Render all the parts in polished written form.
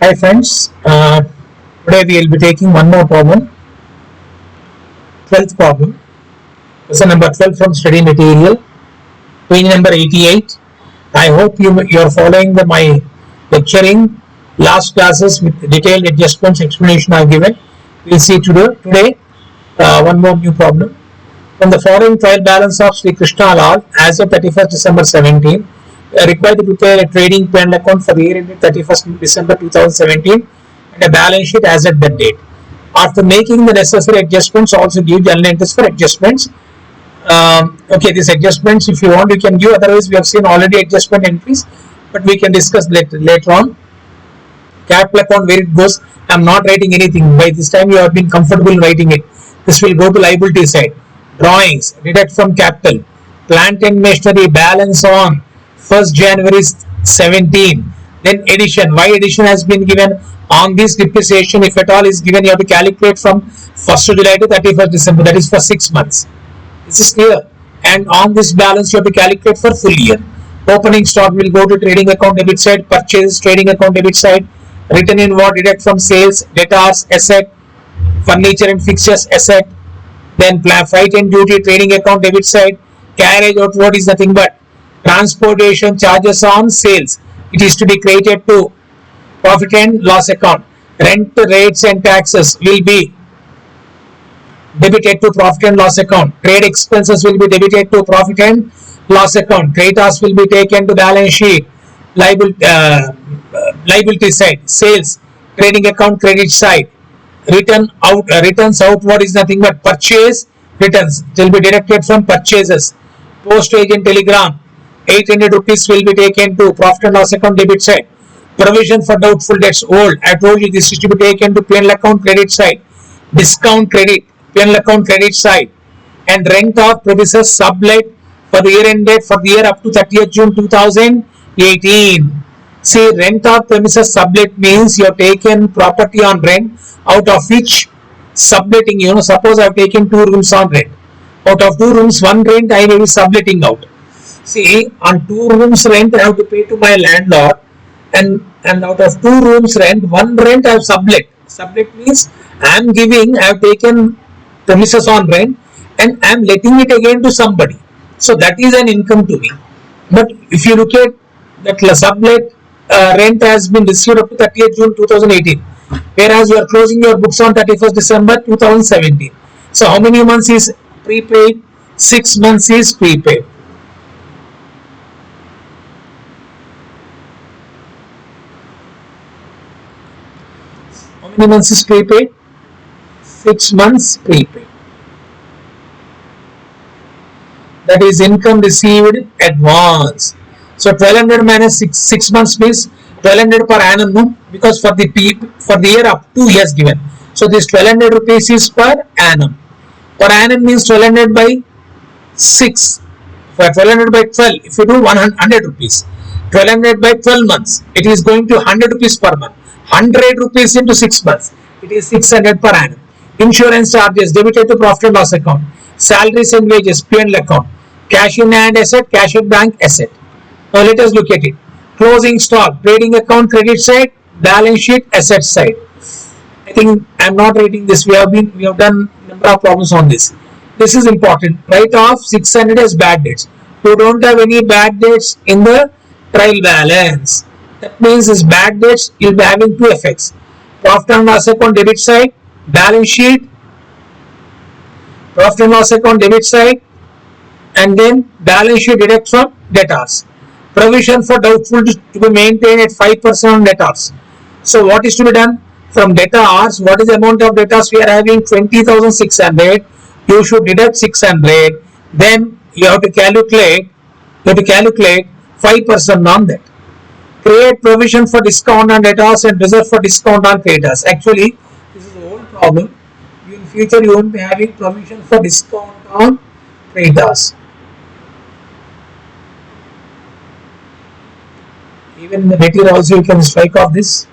Hi friends, today we will be taking one more problem, 12th problem, question number 12 from study material, page number 88. I hope you are following my lecturing last classes with detailed adjustments explanation I have given. We will see today one more new problem. From the following trial balance of Sri Krishna Lal as of 31st December 17, required to prepare a trading P&L account for the year ended 31st December 2017 and a balance sheet as at that date. After making the necessary adjustments, also give journal entries for adjustments. Okay, these adjustments, if you want, you can give. Otherwise, we have seen already adjustment entries, but we can discuss later on. Capital account, where it goes, I am not writing anything. By this time, you have been comfortable writing it. This will go to liability side. Drawings, deduct from capital. Plant and machinery, balance on 1st January 17. Then addition. Why addition has been given? On this depreciation, if at all is given, you have to calculate from 1st July to 31st December. That is for 6 months. This is clear. And on this balance, you have to calculate for full year. Opening stock will go to trading account debit side. Purchase, trading account debit side. Written in what? Deduct from sales, debtors, asset. Furniture and fixtures, asset. Then freight and duty, trading account debit side. Carriage outward is nothing but transportation charges on sales. It is to be credited to profit and loss account. Rent, rates and taxes will be debited to profit and loss account. Trade expenses will be debited to profit and loss account. Creditors will be taken to balance sheet. Liability side, sales, trading account credit side. Returns outward is nothing but purchase returns. It will be deducted from purchases. Postage and telegram, 800 rupees will be taken to profit and loss account debit side. Provision for doubtful debts old. I told you this is to be taken to P&L account credit side. Discount credit, P&L account credit side. And rent of premises sublet for the year ended for the year up to 30th June 2018. See, rent of premises sublet means you have taken property on rent, out of which subletting, suppose I have taken 2 rooms on rent. Out of 2 rooms, 1 rent I may be subletting out. See, on 2 rooms rent I have to pay to my landlord, and out of 2 rooms rent, 1 rent I have sublet. Sublet means I am taken premises on rent and I am letting it again to somebody. So that is an income to me. But if you look at that sublet rent has been received up to 30th June 2018, whereas you are closing your books on 31st December 2017. So how many months is prepaid? 6 months is prepaid. How many months is prepaid? 6 months prepaid. That is income received advance. So 1200 minus 6 months means 1200 per annum, no? Because for the year up to he has given. So this 1200 rupees is per annum. Per annum means 1200 by 6. For 1200 by 12, if you do 100 rupees. 1200 by 12 months, it is going to 100 rupees per month. 100 rupees into 6 months, it is 600 per annum. Insurance charges debited to profit and loss account. Salaries and wages, P&L account. Cash in hand asset, cash at bank asset. Now let us look at it. Closing stock, trading account credit side, balance sheet asset side. I think I am not writing this. We have done number of problems on this. This is important. Write off 600 as bad debts. You don't have any bad debts in the trial balance. That means this bad debts you'll be having 2 effects. Profit and loss account debit side, balance sheet, profit and loss account debit side, and then balance sheet deduct from debtors. Provision for doubtful to be maintained at 5% on debtors. So what is to be done? From debtors, what is the amount of debtors we are having? 20,600. You should deduct 600. Then you have to calculate 5% on that. Create provision for discount on debtors and reserve for discount on creditors. Actually, this is the whole problem. In future, you won't be having provision for discount on creditors. Even in the material also you can strike off this.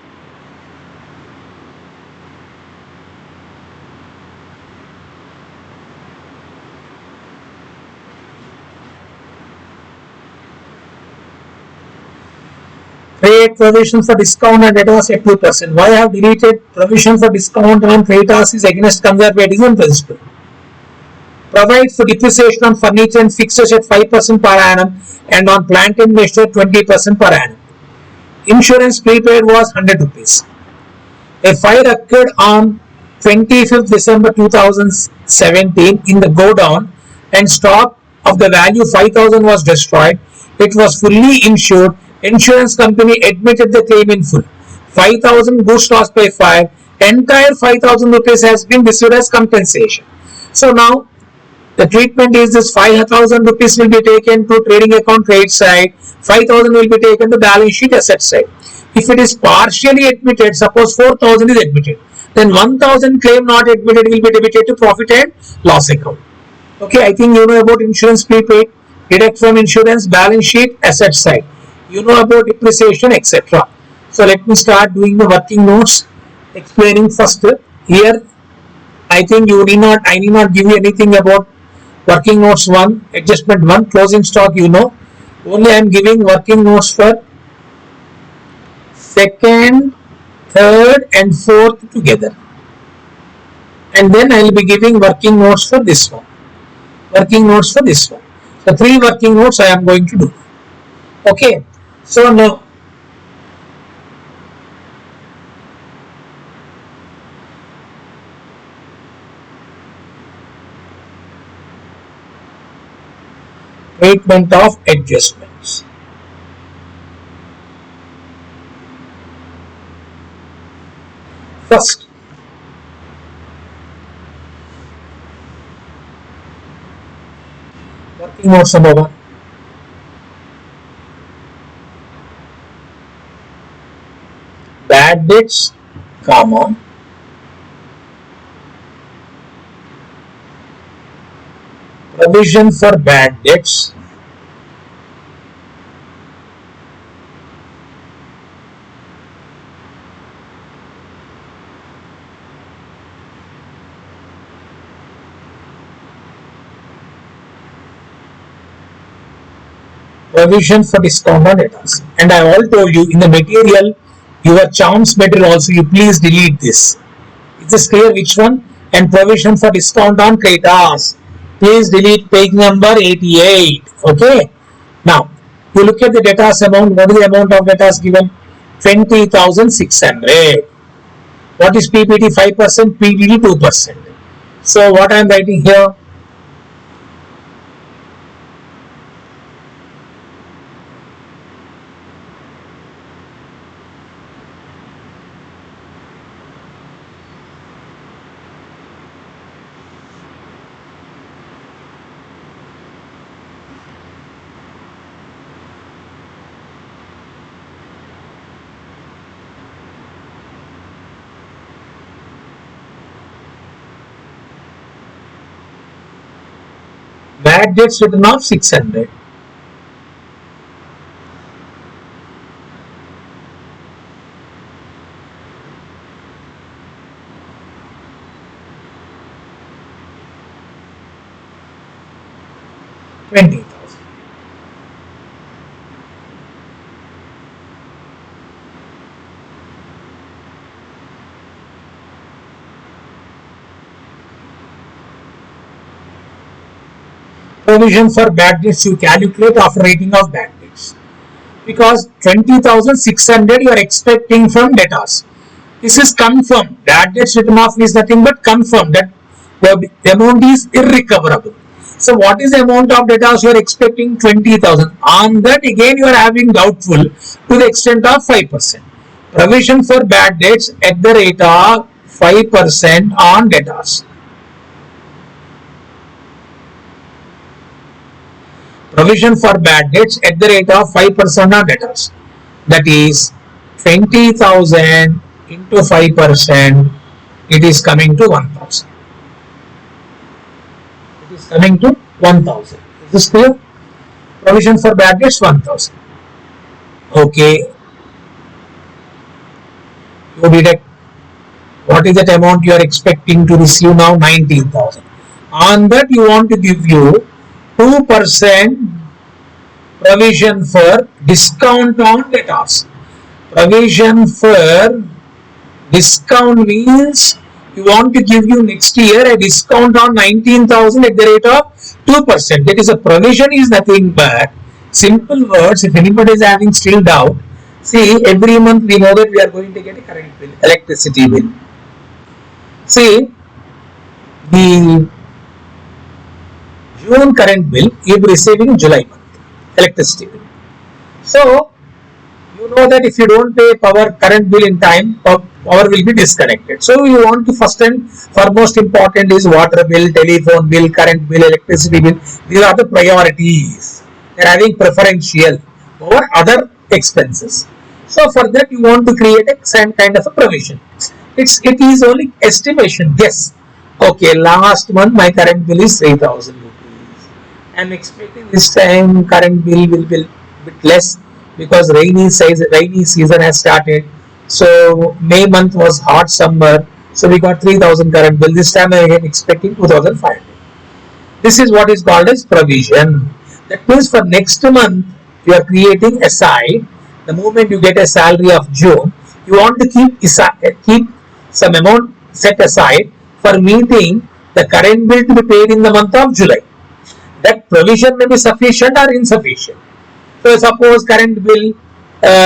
Create provision for discount and debtors at 2%. Why I have deleted provision for discount on creditors is against conservatism principle. Provide for depreciation on furniture and fixtures at 5% per annum and on plant and machinery 20% per annum. Insurance prepaid was 100 rupees. A fire occurred on 25th December 2017 in the godown and stock of the value 5,000 was destroyed. It was fully insured. Insurance company admitted the claim in full. 5,000 goods lost by fire. Entire 5,000 rupees has been received as compensation. So now the treatment is this: 5,000 rupees will be taken to trading account credit side, 5,000 will be taken to balance sheet asset side. If it is partially admitted, suppose 4,000 is admitted, then 1,000 claim not admitted will be debited to profit and loss account. Okay, I think you know about insurance prepaid, deduct from insurance, balance sheet, asset side. You know about depreciation, etc. So let me start doing the working notes, explaining first. Here, I think I need not give you anything about working notes 1, adjustment 1, closing stock you know. Only I am giving working notes for second, third and fourth together. And then I will be giving working notes for this one. Working notes for this one. So 3 working notes I am going to do. Okay. So now treatment of adjustments. First, working notes number 1. Bad debts, comma, provision for bad debts, provision for discount on debtors. And I all told you in the material, your charms material also, you please delete this. Is this clear which one? And provision for discount on creditors. Please delete page number 88. Okay. Now, you look at the debtors amount. What is the amount of debtors given? 20,600. What is PPT? 5%, PDD 2%. So, what I am writing here? Bad debts written off 600. $20,000. Provision for bad debts you calculate after rating of bad debts, because 20,600 you are expecting from debtors. This is confirmed. Bad debts written off is nothing but confirmed that the amount is irrecoverable. So what is the amount of debtors you are expecting? 20,000. On that again you are having doubtful to the extent of 5%. Provision for bad debts at the rate of 5% on debtors. Provision for bad debts at the rate of 5% on debtors. That is 20,000 into 5%. It is coming to 1,000. It is coming to 1,000. Is this clear? Provision for bad debts 1,000. Okay. You deduct. What is that amount you are expecting to receive now? 19,000. On that you want to give you 2% provision for discount on debtors. Provision for discount means you want to give you next year a discount on 19,000 at the rate of 2%. That is, a provision is nothing but simple words. If anybody is having still doubt, see, every month we know that we are going to get a current bill, electricity bill. See, the June current bill you will be receiving in July month, electricity bill. So, you know that if you don't pay power current bill in time, power will be disconnected. So you want to first and foremost important is water bill, telephone bill, current bill, electricity bill. These are the priorities. They are having preferential over other expenses. So for that you want to create a same kind of a provision. It is only estimation, guess. Okay, last month my current bill is 3,000 rupees. I am expecting this time current bill will be a bit less because rainy season has started. So May month was hot summer. So we got 3,000 current bill. This time I am expecting 2,500. This is what is called as provision. That means for next month you are creating aside. The moment you get a salary of June, you want to keep some amount set aside for meeting the current bill to be paid in the month of July. That provision may be sufficient or insufficient. So suppose current bill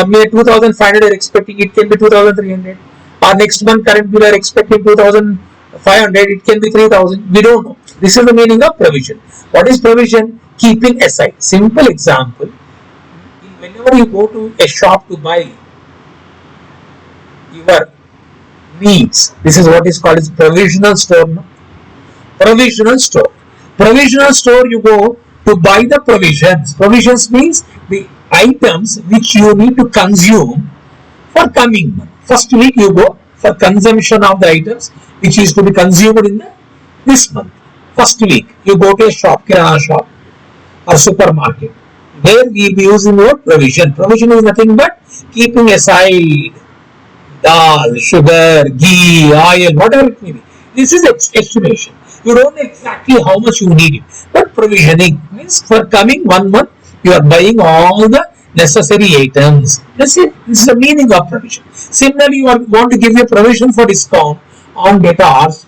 may 2,500 are expecting, it can be 2,300. Or next month current bill are expecting 2,500, it can be 3,000. We don't know. This is the meaning of provision. What is provision? Keeping aside. Simple example. Whenever you go to a shop to buy your needs, this is what is called as provisional store. No? Provisional store. Provisional store, you go to buy the provisions. Provisions means the items which you need to consume for coming month. First week you go for consumption of the items which is to be consumed in this month. First week you go to a shop, kirana shop or supermarket. There we will be using the word provision. Provision is nothing but keeping aside dal, sugar, ghee, oil, whatever it may be. This is estimation. You don't know exactly how much you need it. But provisioning means for coming 1 month, you are buying all the necessary items. That's it. This is the meaning of provision. Similarly, you want to give a provision for discount on debtors.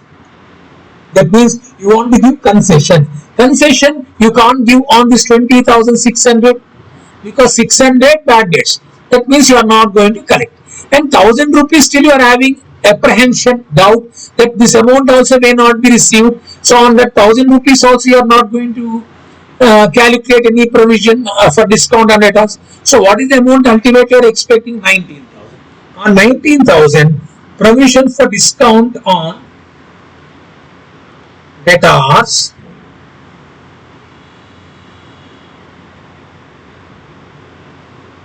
That means you want to give concession. Concession you can't give on this 20,600 because 600 bad debts. That means you are not going to collect. And 1,000 rupees still you are having apprehension, doubt that this amount also may not be received. So on that 1,000 rupees also you are not going to calculate any provision for discount on debtors. So what is the amount ultimately you are expecting? 19,000. On 19,000, provision for discount on debtors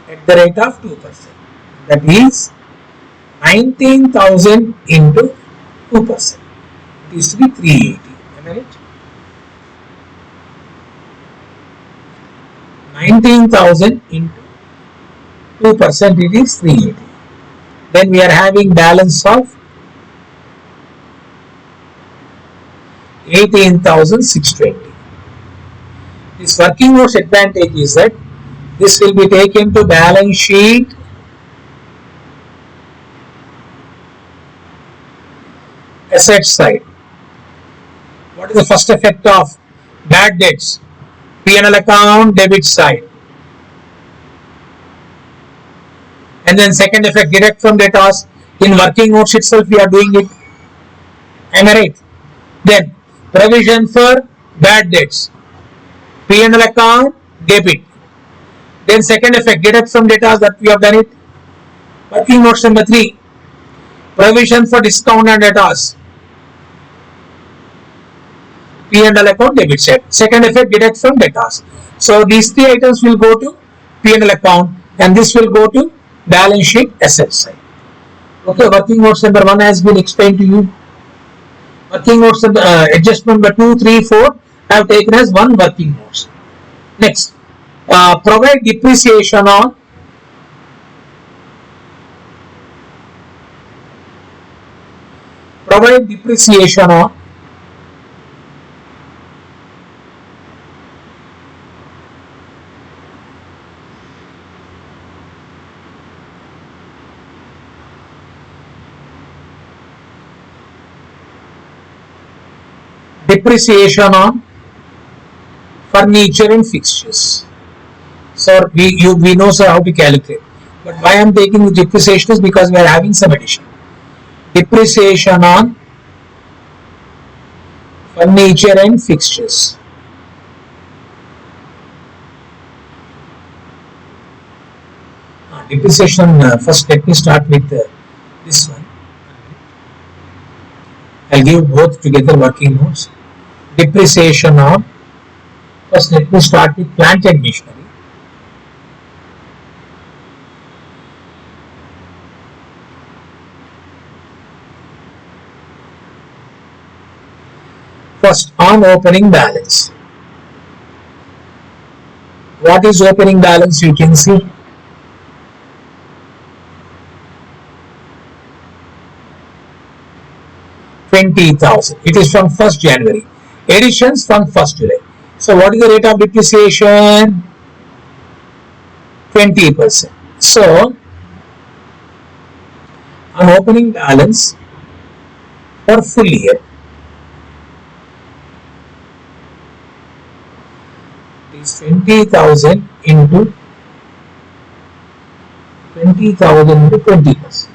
at the rate of 2%. That is 19,000 into 2%. It is to be 380. Am I right? 19,000 into 2%, it is 380. Then we are having balance of 18,620. This working notes advantage is that this will be taken to balance sheet asset side. What is the first effect of bad debts? P&L account debit side. And then second effect, direct from debtors. In working notes itself we are doing it. Am I right? Then provision for bad debts. P&L account debit. Then second effect, deduct from debtors, that we have done it. Working notes number 3. Provision for discount and debtors. P&L account debit side. Second effect, deduct from debtors. So these 3 items will go to P&L account and this will go to balance sheet asset side. Okay, working notes number 1 has been explained to you. Working notes adjustment number 2, 3, 4 I have taken as one working notes. Next, provide depreciation on depreciation on furniture and fixtures. So we know, sir, how to calculate. But why I am taking the depreciation is because we are having some addition. Depreciation on furniture and fixtures. Depreciation, first let me start with this one. I'll give both together working notes. Depreciation on, first let me start with plant and machinery. First, on opening balance. What is opening balance? You can see 20,000. It is from 1st January. Additions from 1st July. So what is the rate of depreciation? 20%. So on opening balance for full year, it is 20,000 into 20,000 into 20%.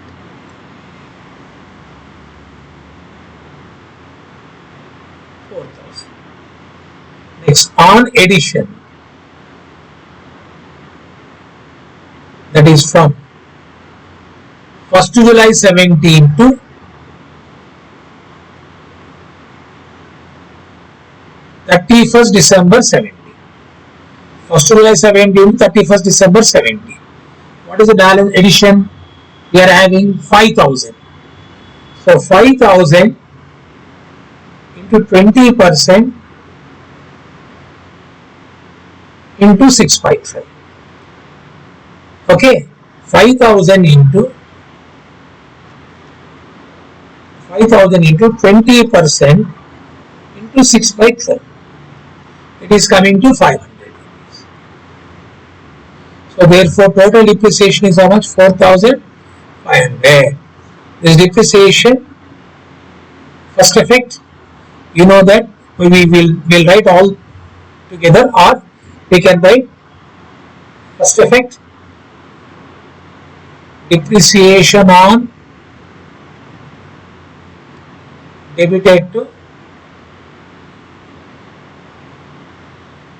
Next, on addition, that is from 1st July 17 to 31st December 17. 1st July 17 to 31st December 17. What is the balance addition? We are having 5,000. So 5,000 into 20% into 655. Okay, 5,000 into 20% into 655. It is coming to 500 rupees. So therefore total depreciation is how much? 4,500. This depreciation, first effect, you know that we will write all together, or we can write first effect, depreciation on debited to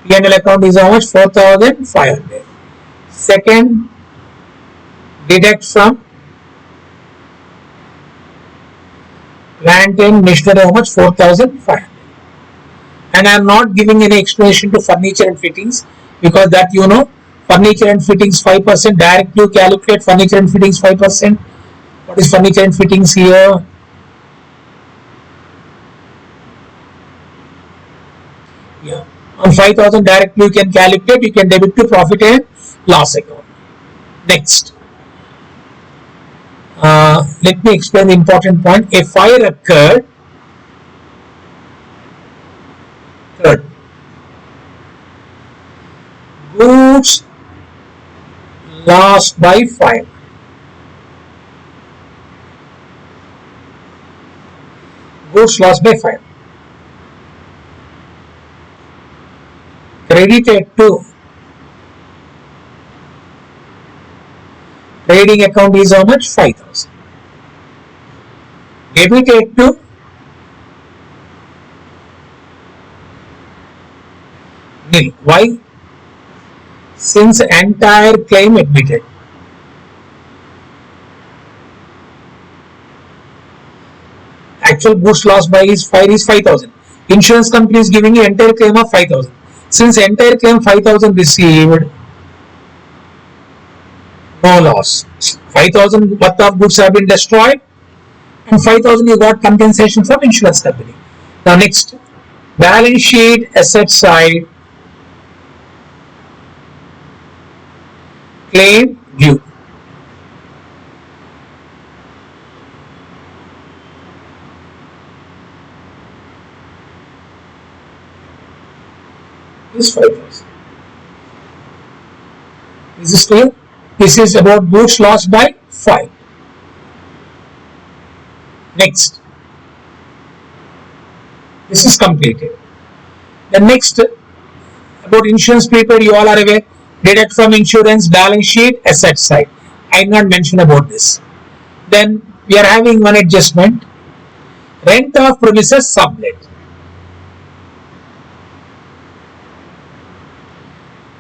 P&L account is how much? 4,500. Second, deduct from plant and machinery how much? 4,500. And I am not giving any explanation to furniture and fittings, because that you know, furniture and fittings 5%, directly calculate furniture and fittings 5%. What is furniture and fittings here? Yeah, on 5,000 directly you can calculate, you can debit to profit and loss account. Next, let me explain the important point. A fire occurred. Third, goods lost by fire. Goods lost by fire. Credited to trading account is how much? 5,000. Debited to nil. Why? Since entire claim admitted. Actual goods lost by is 5,000. Insurance company is giving you entire claim of 5,000. Since entire claim 5,000 received, no loss. 5,000 worth of goods have been destroyed, and 5,000 you got compensation from insurance company. Now next, balance sheet asset side, claim due. Is 5,000. Is this clear? This is about goods lost by 5. Next, This is completed. The next about insurance prepaid, you all are aware. Deduct from insurance, balance sheet, asset side. I did not mention about this. Then we are having one adjustment. Rent of premises sublet.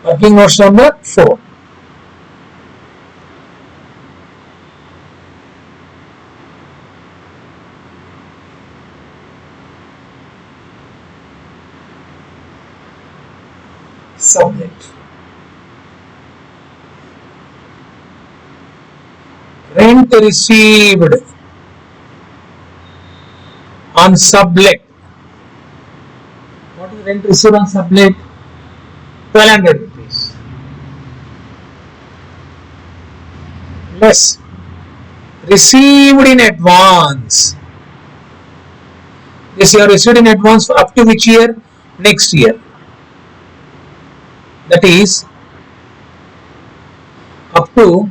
Working notes number 4. Sublet. Rent received on sublet. What is rent received on sublet? 1200 rupees. Less received in advance. This you have received in advance for up to which year? Next year. That is up to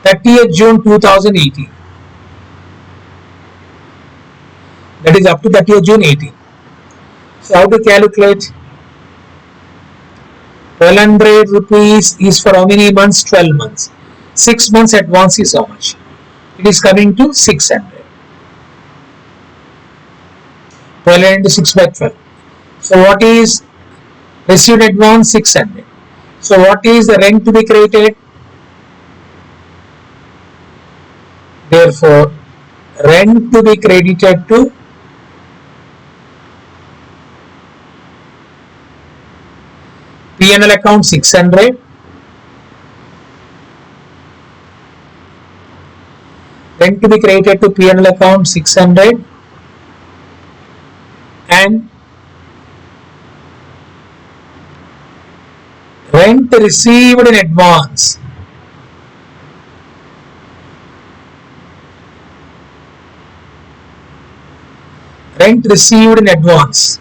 30th June 2018. That is up to 30th June 18. So how to calculate? 1200 rupees is for how many months? 12 months. 6 months advance is how much? It is coming to 600. 1200 into 6 by 12. So what is received advance? 600. So what is the rent to be created? Therefore, rent to be credited to P&L account 600. Rent to be credited to P&L account 600 and rent received in advance. Rent received in advance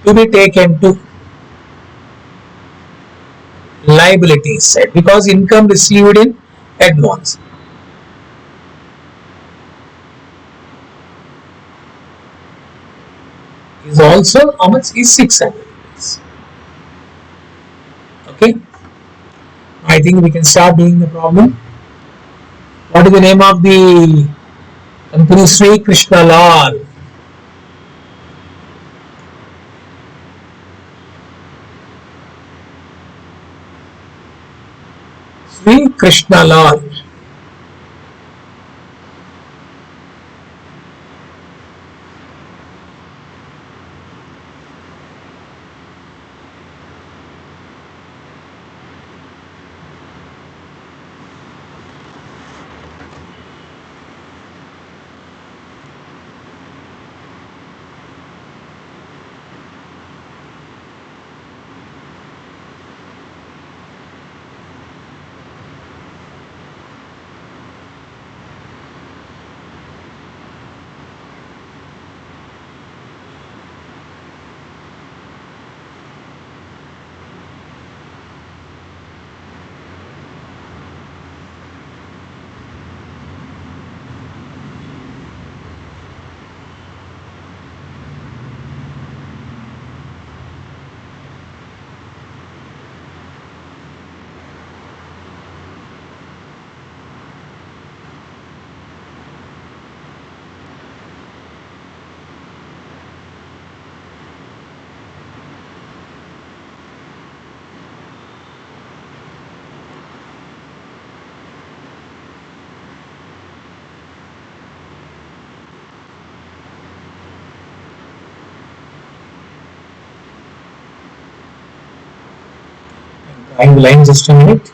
to be taken to liabilities side because income received in advance. Is also how much is 600 rupees. Okay, I think we can start doing the problem. What is the name of the company? Sri Krishna Lal. Sri Krishna Lal. Drawing the line, just a minute.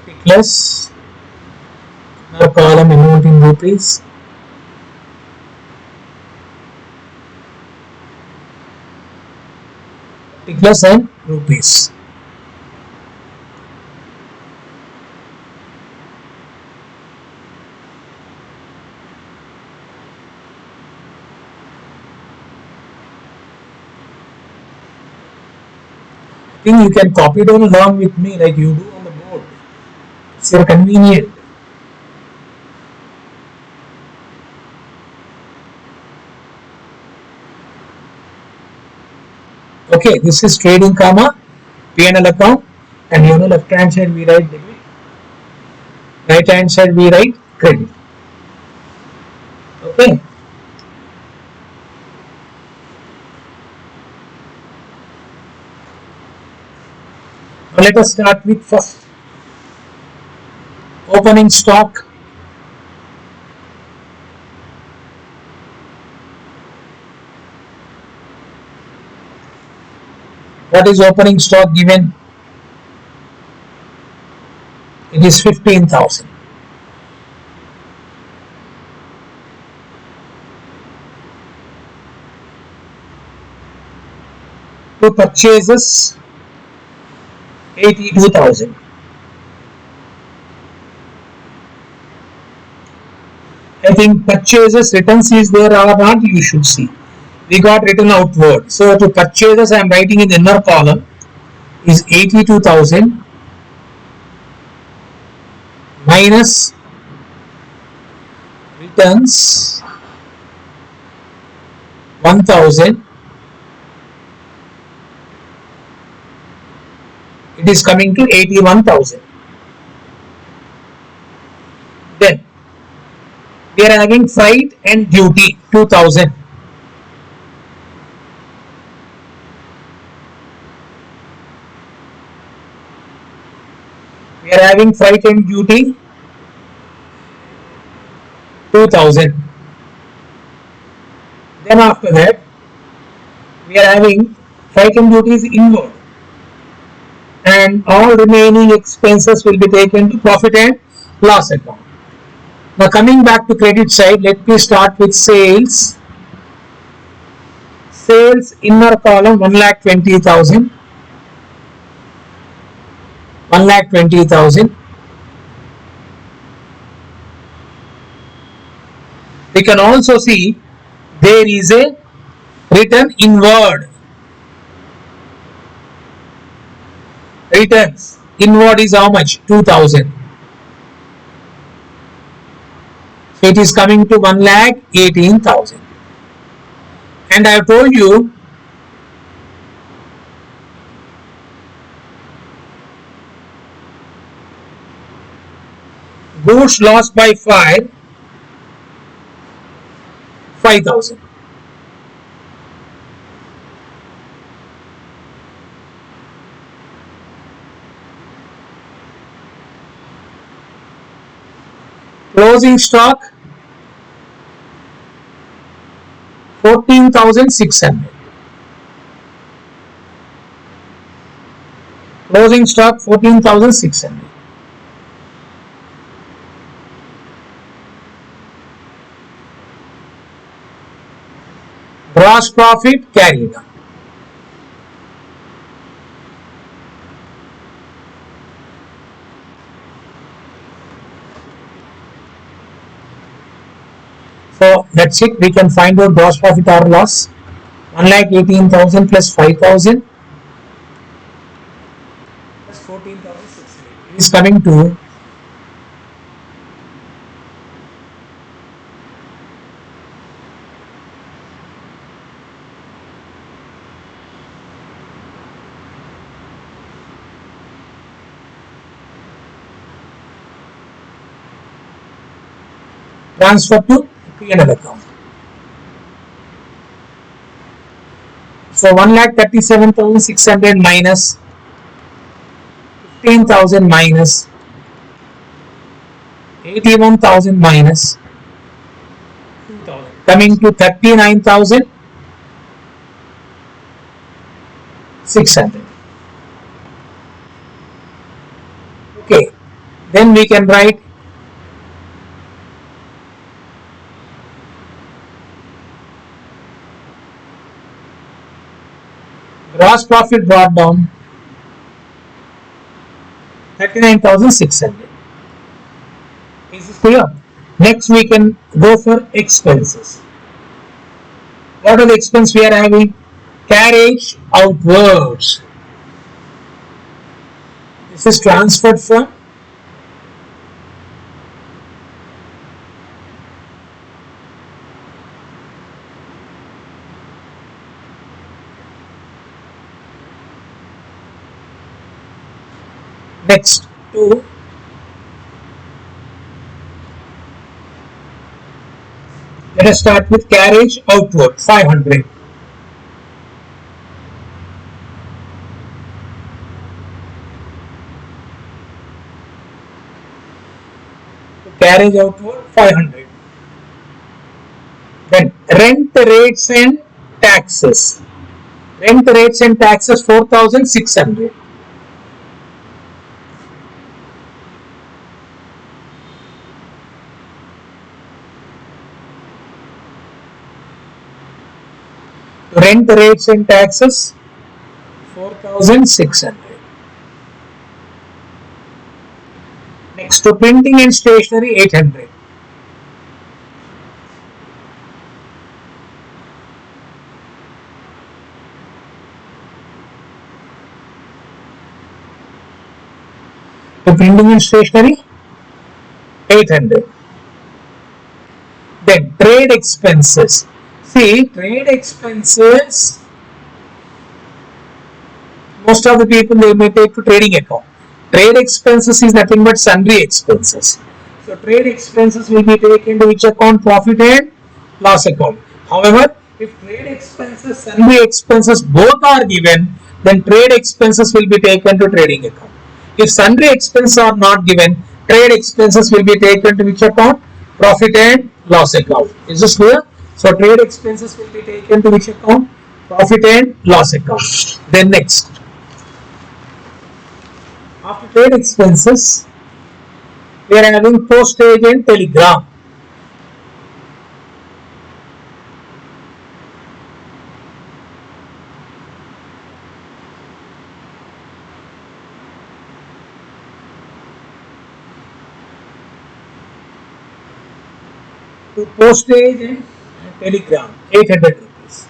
Particulars. Now column amount in rupees. Particulars and rupees. I think you can copy it along with me like you do on the board. It's your convenient. Okay, this is trading comma P&L account, and left hand side we write debit, right hand side we write credit. Okay. Now let us start with first opening stock. What is opening stock given? It is 15,000. To purchases 82,000. I think purchases returns is there or not, you should see. We got written outward. So to purchases I am writing in the inner column is 82,000 minus returns 1,000. It is coming to 81,000. Then we are having freight and duty 2,000. We are having freight and duty 2,000. Then after that we are having freight and duty is inward, and all remaining expenses will be taken to profit and loss account. Now coming back to credit side, let me start with sales. Sales inner column 1,20,000. 1,20,000. We can also see there is a return inward. Returns inward is how much? 2,000. So it is coming to 1,18,000. And I have told you goods lost by 5,000. Closing stock 14,600. Closing stock 14,600. Gross profit carried on. So that's it. We can find out gross profit or loss. 1,18,000 plus 5,000 plus 14,600. It is coming to transfer to P&L account. So 1,37,600 minus 15,000 minus 81,000 minus 2,000, coming to 39,600. Okay. Then we can write gross profit brought down 39,600. Is this clear? Next we can go for expenses. What are the expense we are having? Carriage outwards. This is transferred from next to let us start with carriage outward 500. Carriage outward 500. Then rent rates and taxes. Rent rates and taxes 4,600. Rent rates and taxes 4,600. Next to printing and stationery 800. To printing and stationery 800. Then trade expenses. See, trade expenses, most of the people they may take to trading account. Trade expenses is nothing but sundry expenses. So trade expenses will be taken to which account? Profit and loss account. However, if trade expenses, sundry expenses both are given, then trade expenses will be taken to trading account. If sundry expenses are not given, trade expenses will be taken to which account? Profit and loss account. Is this clear? So trade expenses will be taken to which account? Profit and loss account. Then next, after trade expenses, we are having postage and telegram. To postage and telegram 800 rupees.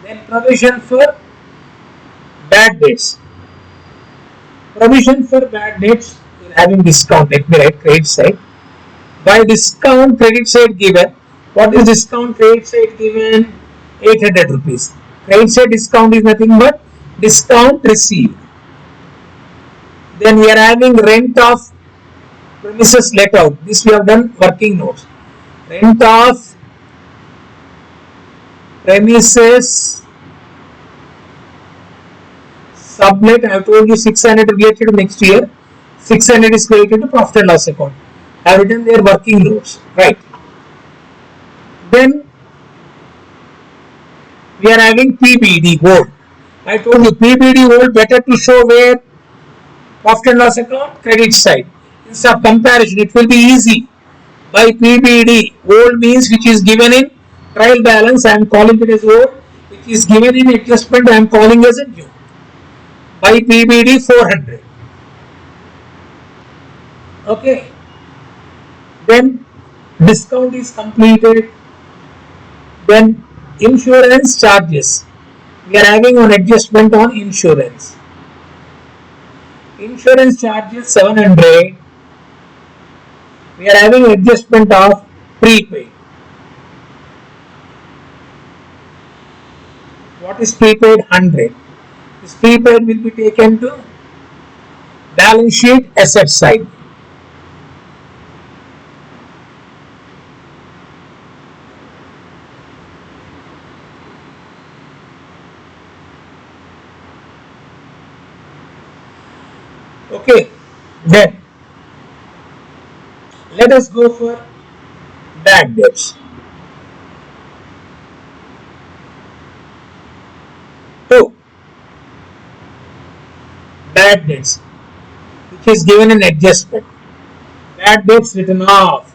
Then provision for bad debts. Provision for bad debts, we are having discount. Let me write credit side. By discount credit side given, what is discount credit side given? 800 rupees. Credit side discount is nothing but discount received. Then we are having rent of premises let out. This we have done working notes. Rent of premises sublet. I have told you 600 related to next year. 600 is credited to profit and loss account. I have written their working notes. Right. Then we are having PBD gold. I told you PBD gold better to show where profit and loss account credit side. Instead of comparison, it will be easy. By PBD, old means which is given in trial balance, I am calling it as old. Which is given in adjustment, I am calling as a new. By PBD 400. Okay. Then discount is completed. Then insurance charges. We are having an adjustment on insurance. Insurance charges 700. We are having adjustment of prepaid. What is prepaid? 100. This prepaid will be taken to balance sheet asset side. Okay, then let us go for bad debts. 2. bad debts, which is given an adjustment. Bad debts written off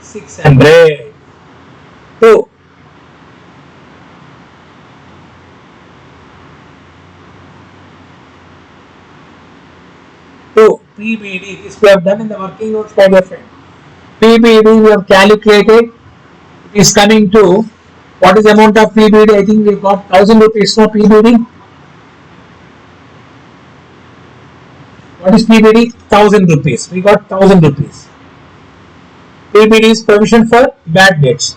600. So PBD, this we have done in the working notes, my dear friend. PBD we have calculated. It is coming to, what is the amount of PBD? I think we got 1000 rupees for PBD. What is PBD? 1000 rupees. We got 1000 rupees. PBD is provision for bad debts.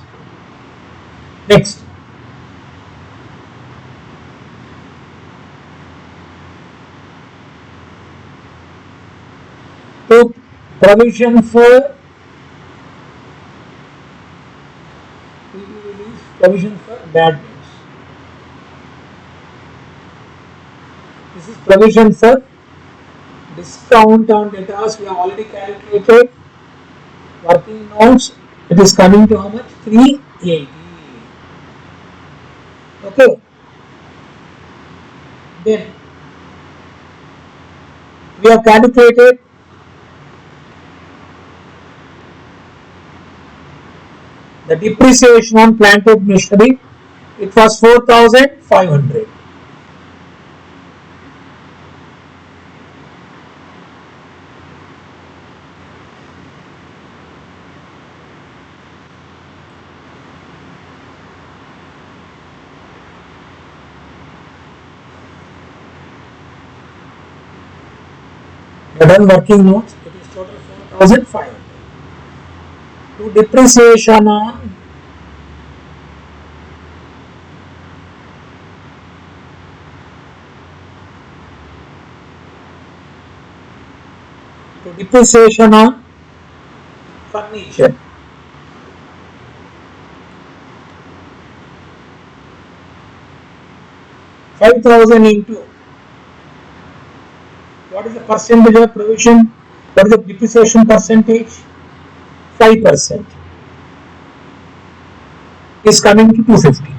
Next. So provision for provision for bad debts. This is provision for discount on debtors. We have already calculated. Working notes. It is coming to how much? 380. Okay. Then we have calculated the depreciation on plant and machinery. It was 4,500. Done working notes, it is total 4,500. To depreciation on furniture. $5,000 into, what is the percentage of provision? What is the depreciation percentage? 5% is coming to 250.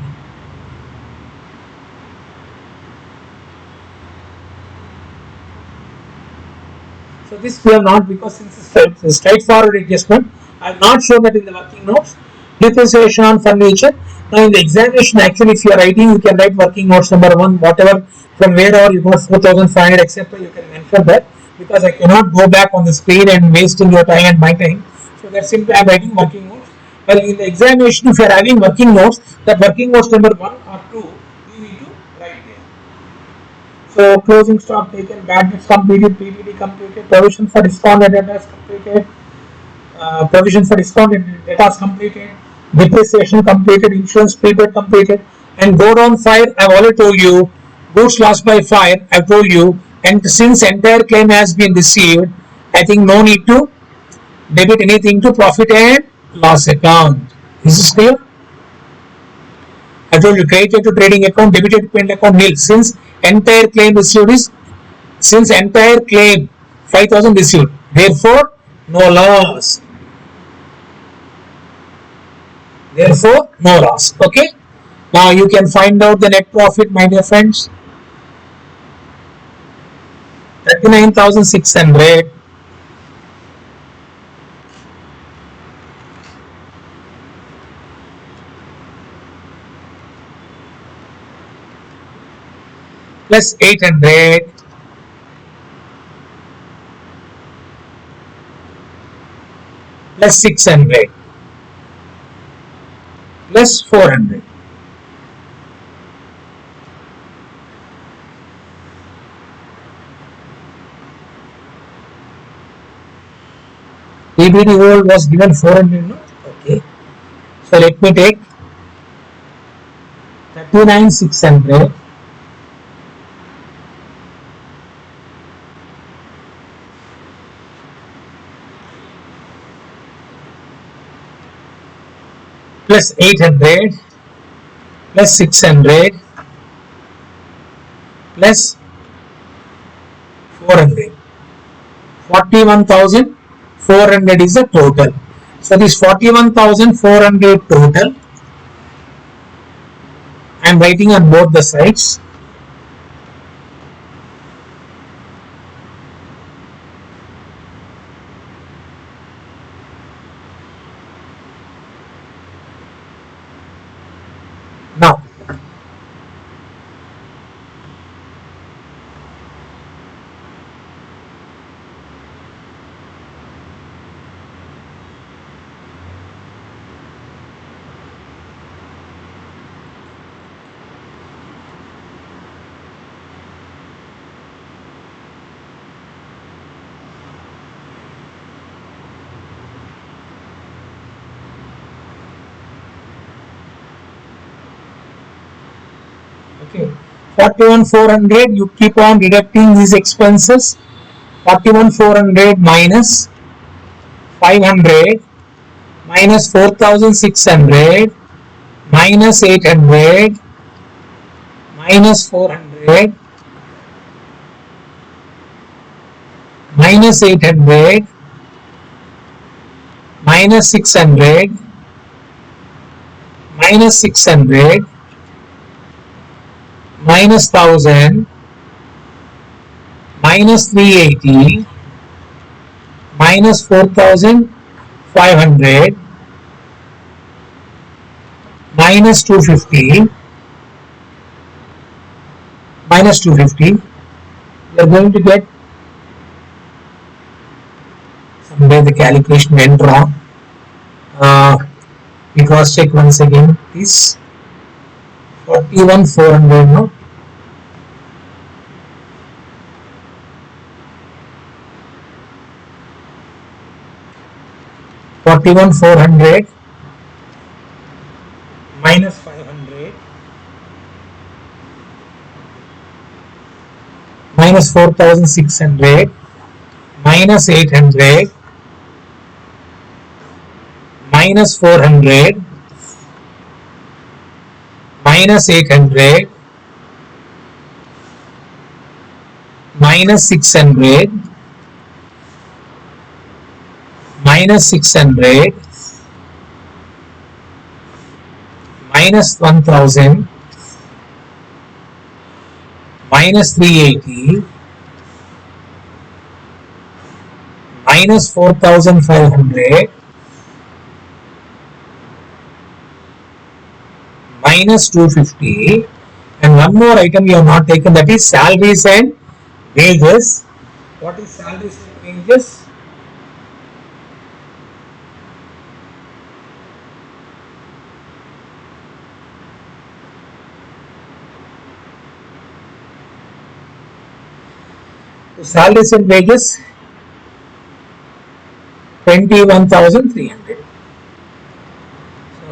So this we have not, because since it's a straightforward adjustment, I have not shown that in the working notes. Depreciation on furniture. Now in the examination, actually if you are writing, you can write working notes number 1, whatever, from wherever you got 4,500 etc. You can mention that, because I cannot go back on the screen and wasting your time and my time. So that's simply I am writing working notes. Well, in the examination, if you are having working notes, that working notes number 1 or 2, you need to write there. So closing stock taken, bad debts completed, PBD completed, provision for discounted debtors completed, provision for discounted debtors completed, depreciation completed, insurance prepaid completed, and go down fire. I've already told you, goods lost by fire. I've told you, and since entire claim has been received, I think no need to debit anything to profit and loss account. Is this clear? I told you, credited to trading account, debited to payment account nil. Since entire claim received is, since entire claim 5,000 received, therefore no loss. Therefore no loss. Okay. Now you can find out the net profit, my dear friends. 39,600 plus 800 plus 600 plus 400. PBD old was given 400, no? Okay. So let me take 39,600 plus 800 plus 600 plus 400. 41,400 is the total. So this 41,400 total, I am writing on both the sides. 41,400, you keep on deducting these expenses. 41,400 minus 500 minus 4,600 minus 800 minus 400 minus 800 minus 600 minus 600 minus 1000 minus 380 minus 4,500 minus 250 minus 250. You are going to get, somewhere the calculation went wrong. We cross check once again. This 41,400, no? $41,400 minus 500 minus 4,600 minus 800 minus 400 minus 800 minus 600 minus 600 minus 1,000 minus 380 minus 4,500 minus 250, and one more item you have not taken, that is salaries and wages. What is salaries and wages? Salaries and wages 21,300.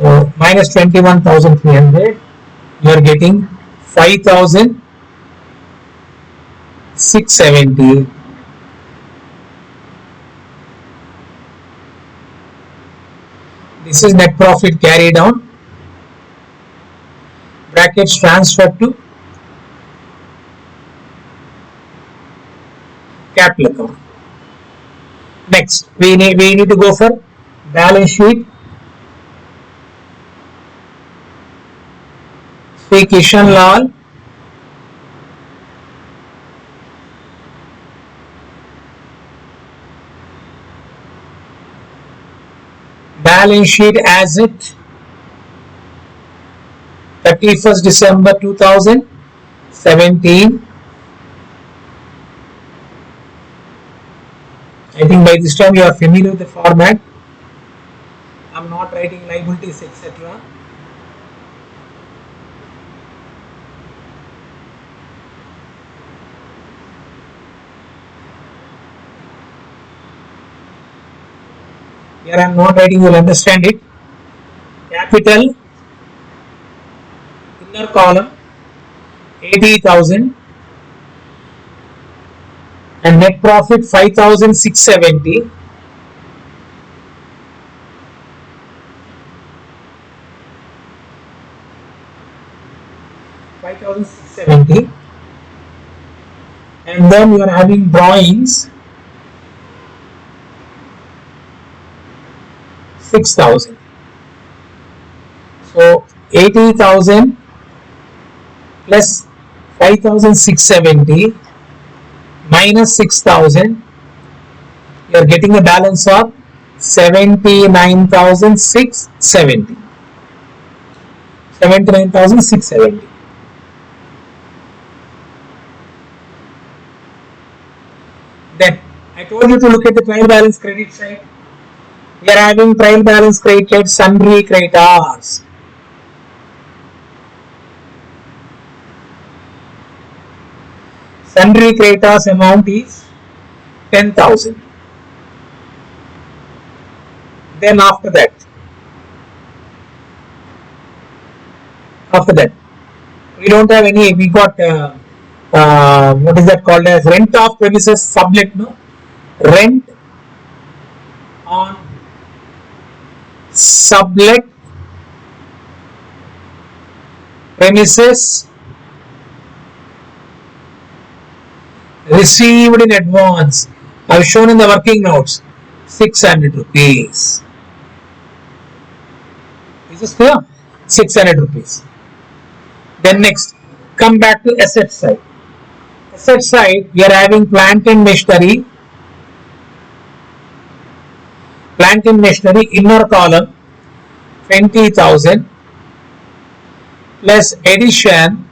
So minus 21,300, you are getting 5,670. This is net profit carried on. Brackets transferred to capital account. Next, we need to go for balance sheet. Sri Kishan Lal, balance sheet as it 31st December 2017. I think by this time you are familiar with the format. I am not writing liabilities, etc. Here I am not writing, you will understand it. Capital, inner column 80,000 and net profit 5,670. And then you are having drawings 6,000. So 80,000 plus 5,670 minus 6,000, you are getting a balance of 79,670. 79,670. Then I told you to look at the trial balance credit side. We are having trial balance credited sundry creditors. Sundry creditors amount is 10,000. Then after that, We don't have any. We got what is that called as rent of premises sublet? No, rent on sublet premises received in advance. I have shown in the working notes 600 rupees. Is this clear? 600 rupees. Then next, come back to asset side. Asset side, we are having plant and machinery. Plant and machinery inner column 20,000 plus addition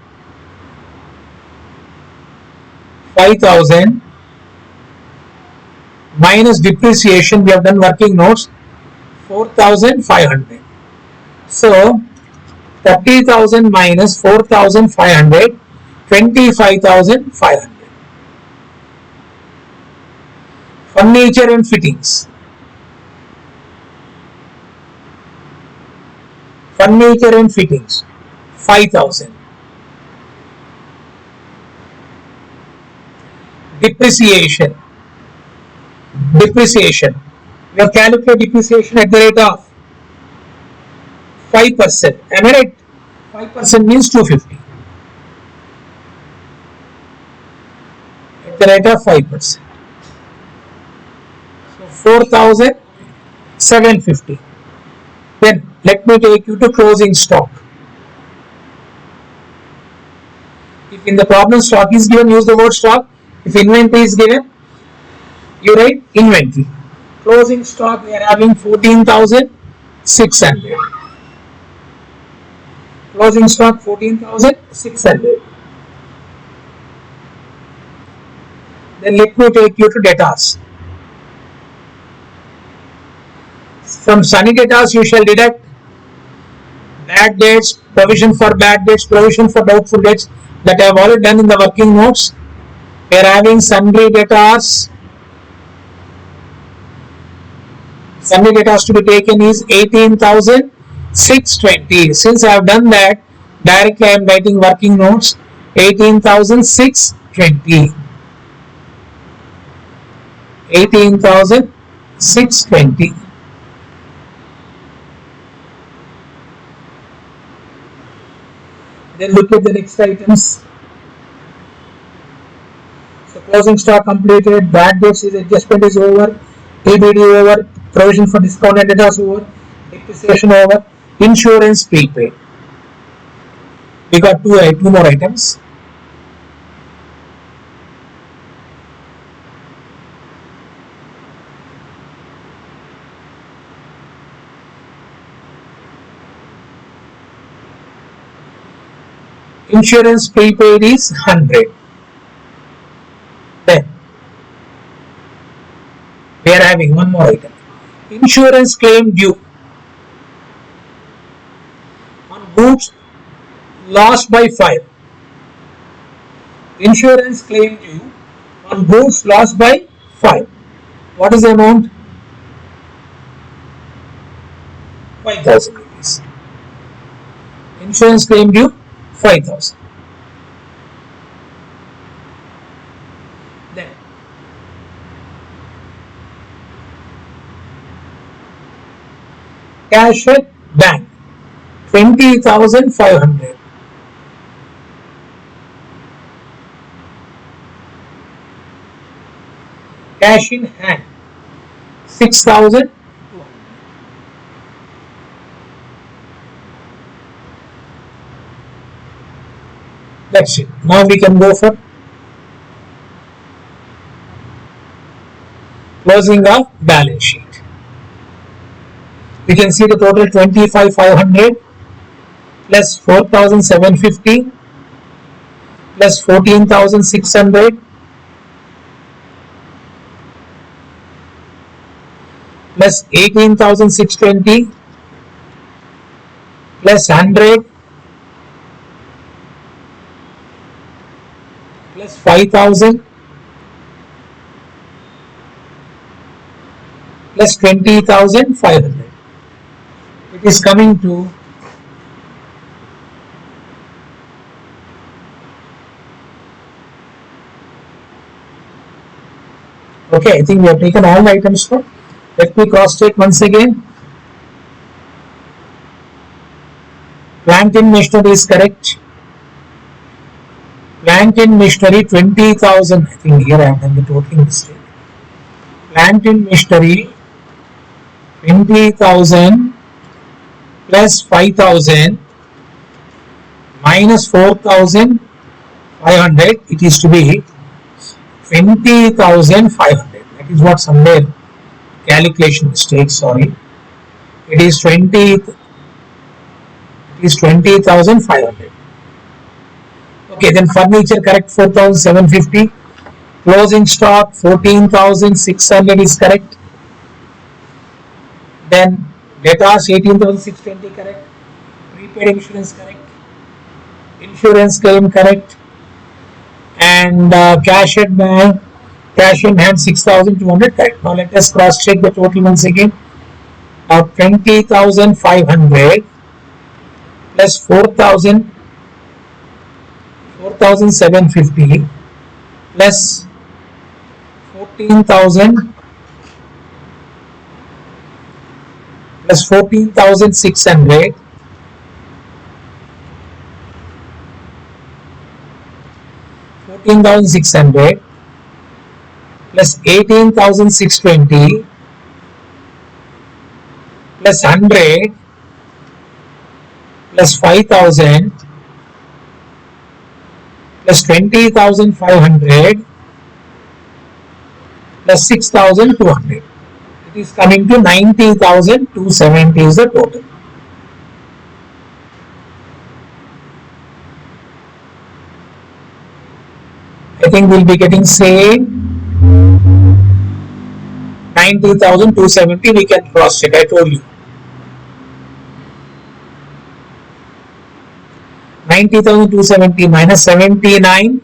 5,000 minus depreciation. We have done working notes 4,500. So 30,000 minus 4,500, 25,500. Furniture and fittings. Furniture and fittings 5,000. Depreciation. Depreciation. We have calculated depreciation at the rate of 5%. Am I right? 5% means 250. At the rate of 5%. So 4,750. Then let me take you to closing stock. If in the problem stock is given, use the word stock. If inventory is given, you write inventory. Closing stock, we are having 14,600. Closing stock 14,600. Then let me take you to debtors. From sunny debtors, you shall deduct bad debts, provision for bad debts, provision for doubtful debts, that I have already done in the working notes. We are having sundry debtors. Sundry debtors to be taken is 18,620. Since I have done that, directly I am writing working notes 18,620. 18,620. Then look at the next items. So closing stock completed, bad debts is adjustment is over, ABD over, provision for discounted debtors over, depreciation over, insurance prepaid. We got two more items. Insurance prepaid is 100. Then we are having one more item. Insurance claim due on goods lost by fire. Insurance claim due on goods lost by fire. What is the amount? 5,000 rupees. Insurance claim due 5,000. Then cash at bank 20,500. Cash in hand 6,000. That's it. Now we can go for closing of balance sheet. We can see the total 25,500 plus 4,750 plus 14,600 plus 18,620 plus 100 plus 5,000 plus 20,500. It is coming to Okay, I think we have taken all the items for. Let me cross check once again. Plant and machinery is correct. Plant and machinery 20,000. I think here I have done the totaling mistake. Plant and machinery 20,000 plus 5,000 minus 4,500. It is to be 20,500. That is what somewhere calculation mistake. Sorry, it is 20,500. Okay, then furniture correct 4,750. Closing stock 14,600 is correct. Then debtors 18,620 correct. Prepaid insurance correct. Insurance claim correct. And cash at bank, cash in hand 6,200 correct. Now let us cross check the total once again. Now 20,500 plus 4,750 plus 14,000 plus 14,600 14,600 plus 18,620 plus 100 plus 5,000 plus 20,500 plus 6,200. It is coming to 90,270 is the total. I think we'll be getting same 90,270. We can cross check. I told you 90,270 minus 79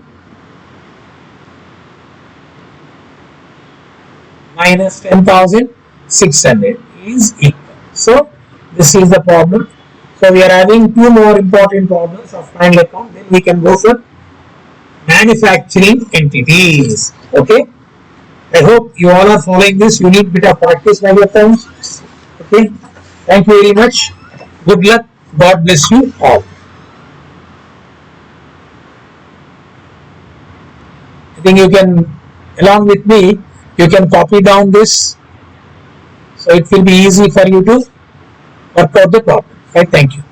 minus 10,600 is equal. So this is the problem. So we are having two more important problems of final account. Then we can go for manufacturing entities. Okay. I hope you all are following this. You need bit of practice by your friends. Okay. Thank you very much. Good luck. God bless you all. I think you can, along with me, you can copy down this. So it will be easy for you to work out the problem. Right. Thank you.